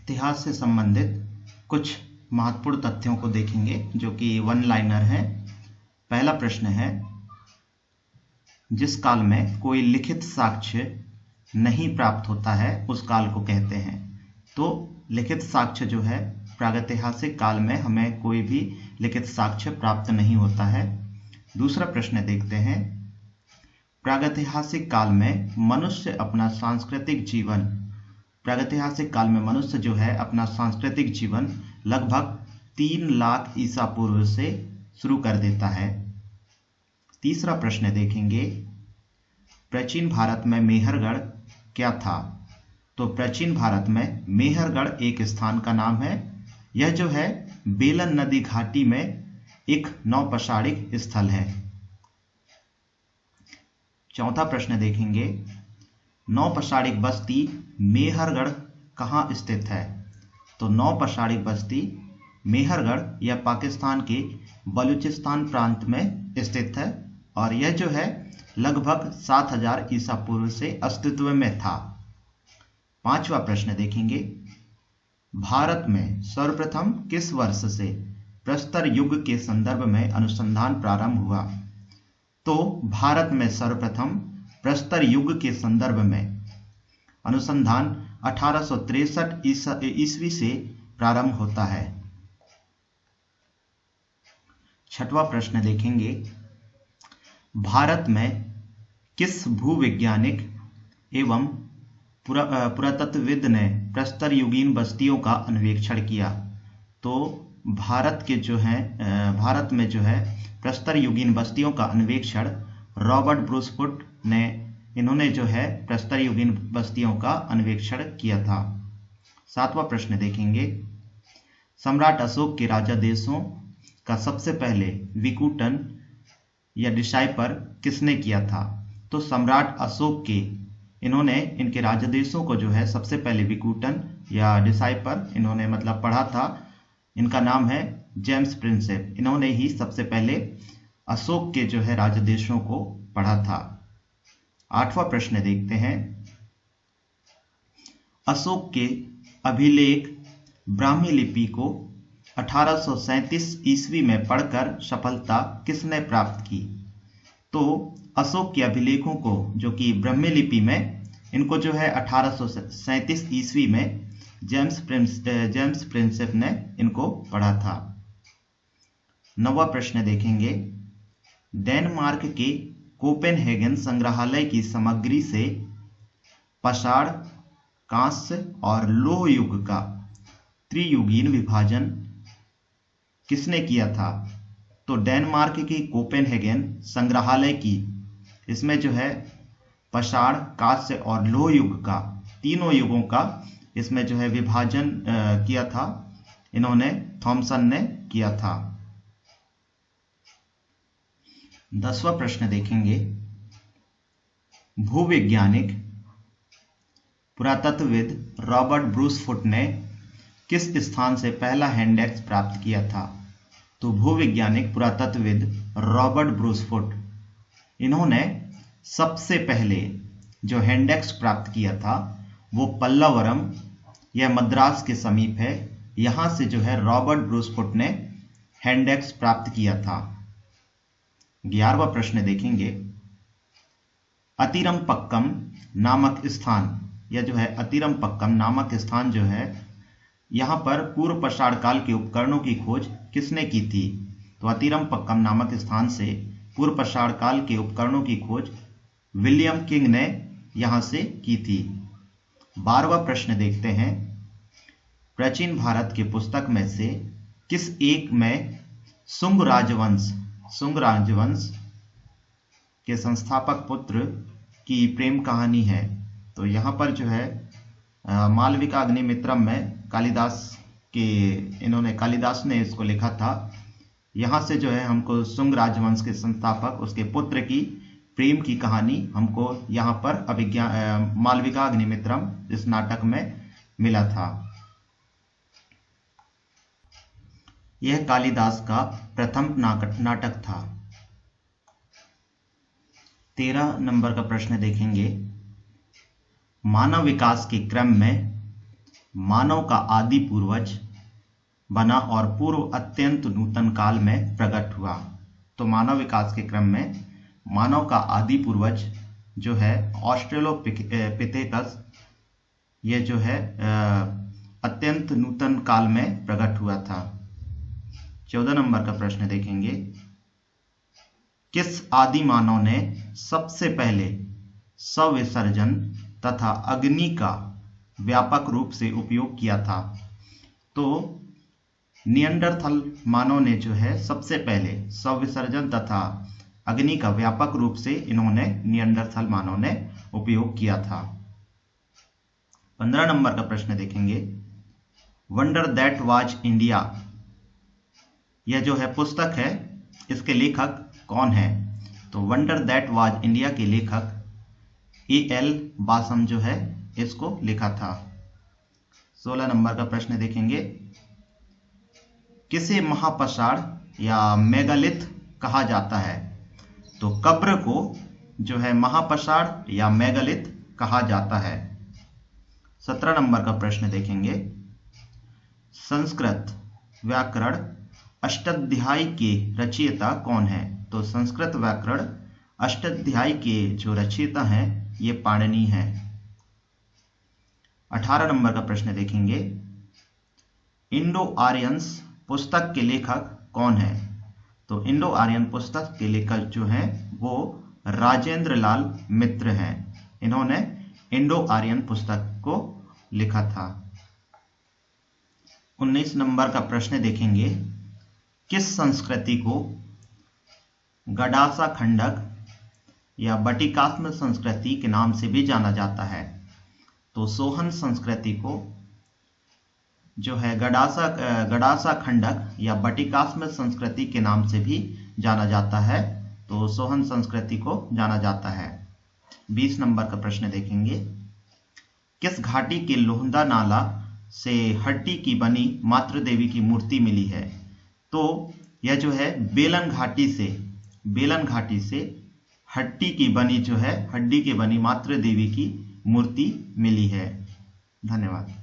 इतिहास से संबंधित कुछ महत्वपूर्ण तथ्यों को देखेंगे जो कि वन लाइनर है। पहला प्रश्न है, जिस काल में कोई लिखित साक्ष्य नहीं प्राप्त होता है उस काल को कहते हैं। तो लिखित साक्ष्य जो है, प्रागैतिहासिक काल में हमें कोई भी लिखित साक्ष्य प्राप्त नहीं होता है। दूसरा प्रश्न देखते हैं, प्रागैतिहासिक काल में मनुष्य अपना सांस्कृतिक जीवन प्रागैतिहासिक काल में मनुष्य जो है अपना सांस्कृतिक जीवन लगभग 3 लाख ईसा पूर्व से शुरू कर देता है। तीसरा प्रश्न देखेंगे, प्राचीन भारत में मेहरगढ़ क्या था? तो प्राचीन भारत में मेहरगढ़ एक स्थान का नाम है। यह जो है बेलन नदी घाटी में एक नौपशाणिक स्थल है। चौथा प्रश्न देखेंगे, नौपशाणिक बस्ती मेहरगढ़ कहाँ स्थित है? तो नौपशाणिक बस्ती मेहरगढ़ यह पाकिस्तान के बलूचिस्तान प्रांत में स्थित है और यह जो है लगभग 7000 ईसा पूर्व से अस्तित्व में था। पांचवा प्रश्न देखेंगे, भारत में सर्वप्रथम किस वर्ष से प्रस्तर युग के संदर्भ में अनुसंधान प्रारंभ हुआ? तो भारत में सर्वप्रथम प्रस्तर युग के संदर्भ में अनुसंधान 1863 ईस्वी से प्रारंभ होता है। छठवां प्रश्न देखेंगे, भारत में किस भूवैज्ञानिक एवं पुरातत्वविद ने प्रस्तर युगीन बस्तियों का अन्वेषण किया? तो भारत में जो है प्रस्तर युगीन बस्तियों का अन्वेषण रॉबर्ट ब्रूसफुट ने इन्होंने जो है प्रस्तर युगीन बस्तियों का अन्वेषण किया था। सातवां प्रश्न देखेंगे, सम्राट अशोक के राजा देशों का सबसे पहले विकूटन या डिसाइफर किसने किया था? तो सम्राट अशोक के इनके राजदेशों को जो है सबसे पहले विकूटन या डिसाइफर इन्होंने मतलब पढ़ा था। इनका नाम है जेम्स प्रिंसेप। इन्होंने ही सबसे पहले अशोक के जो है राजदेशों को पढ़ा था। आठवां प्रश्न देखते हैं, अशोक के अभिलेख ब्राह्मी लिपि को 1837 ईस्वी में पढ़कर सफलता किसने प्राप्त की? तो अशोक के अभिलेखों को जो कि ब्राह्मी लिपि में इनको जो है 1837 ईस्वी में जेम्स प्रिंसेप ने इनको पढ़ा था। नौवां प्रश्न देखेंगे, डेनमार्क के कोपेनहेगन संग्रहालय की सामग्री से पाषाण, कांस्य और लौह युग का त्रियुगीन विभाजन किसने किया था? तो डेनमार्क की कोपेनहेगन संग्रहालय की इसमें जो है पाषाण, कांस्य और लौह युग का तीनों युगों का इसमें जो है विभाजन किया था, इन्होंने थॉमसन ने किया था। 10वां प्रश्न देखेंगे, भूवैज्ञानिक पुरातत्वविद रॉबर्ट ब्रूसफुट ने किस स्थान से पहला हैंडेक्स प्राप्त किया था? तो भूवैज्ञानिक पुरातत्वविद रॉबर्ट ब्रूसफुट इन्होंने सबसे पहले जो हैंडेक्स प्राप्त किया था वो पल्लवरम यह मद्रास के समीप है। यहां से जो है रॉबर्ट ब्रूसफुट ने हैंडेक्स प्राप्त किया था। 11वां प्रश्न देखेंगे, अतिरमपक्कम नामक स्थान यह जो है अतिरमपक्कम नामक स्थान जो है यहाँ पर पूर्व पाषाण काल के उपकरणों की खोज किसने की थी? तो अतिरमपक्कम नामक स्थान से पूर्व पाषाण काल के उपकरणों की खोज विलियम किंग ने यहाँ से की थी। 12वां प्रश्न देखते हैं, प्राचीन भारत के पुस्तक में से किस एक में शुंग राजवंश के संस्थापक पुत्र की प्रेम कहानी है? तो यहाँ पर जो है मालविका अग्निमित्रम में कालिदास ने इसको लिखा था। यहाँ से जो है हमको शुंग राजवंश के संस्थापक उसके पुत्र की प्रेम की कहानी हमको यहाँ पर मालविका अग्निमित्रम इस नाटक में मिला था। यह कालिदास का प्रथम नाटक था। 13 नंबर का प्रश्न देखेंगे, मानव विकास के क्रम में मानव का आदि पूर्वज बना और पूर्व अत्यंत नूतन काल में प्रकट हुआ। तो मानव विकास के क्रम में मानव का आदि पूर्वज जो है ऑस्ट्रेलोपिथेकस, ये जो है अत्यंत नूतन काल में प्रकट हुआ था। 14 नंबर का प्रश्न देखेंगे, किस आदि मानव ने सबसे पहले सविसर्जन तथा अग्नि का व्यापक रूप से उपयोग किया था? तो निएंडरथल मानव ने जो है सबसे पहले सविसर्जन तथा अग्नि का व्यापक रूप से इन्होंने निएंडरथल मानव ने उपयोग किया था। 15 नंबर का प्रश्न देखेंगे, वंडर दैट वाज इंडिया, यह जो है पुस्तक है, इसके लेखक कौन है? तो वंडर दैट वाज इंडिया के लेखक A.L. बासम जो है इसको लिखा था। 16 नंबर का प्रश्न देखेंगे, किसे महापषाण या मेगालिथ कहा जाता है? तो कब्र को जो है महापषाण या मेगालिथ कहा जाता है। 17 नंबर का प्रश्न देखेंगे, संस्कृत व्याकरण अष्टाध्यायी के रचयिता कौन है? तो संस्कृत व्याकरण अष्टाध्यायी के जो रचयिता हैं ये पाणिनि हैं। 18 नंबर का प्रश्न देखेंगे, इंडो आर्यंस पुस्तक के लेखक कौन है? तो इंडो आर्यन पुस्तक के लेखक जो हैं वो राजेंद्र लाल मित्र हैं। इन्होंने इंडो आर्यन पुस्तक को लिखा था। 19 नंबर का प्रश्न देखेंगे, किस संस्कृति को गडासा खंडक या बटिकास्म संस्कृति के नाम से भी जाना जाता है? तो सोहन संस्कृति को जो है गडासा खंडक या बटिकास्म संस्कृति के नाम से भी जाना जाता है। तो सोहन संस्कृति को जाना जाता है। 20 नंबर का प्रश्न देखेंगे, किस घाटी के लोहंदा नाला से हट्टी की बनी मातृ देवी की मूर्ति मिली है? तो यह जो है बेलन घाटी से हट्टी की बनी जो है हड्डी की बनी मातृ देवी की मूर्ति मिली है। धन्यवाद।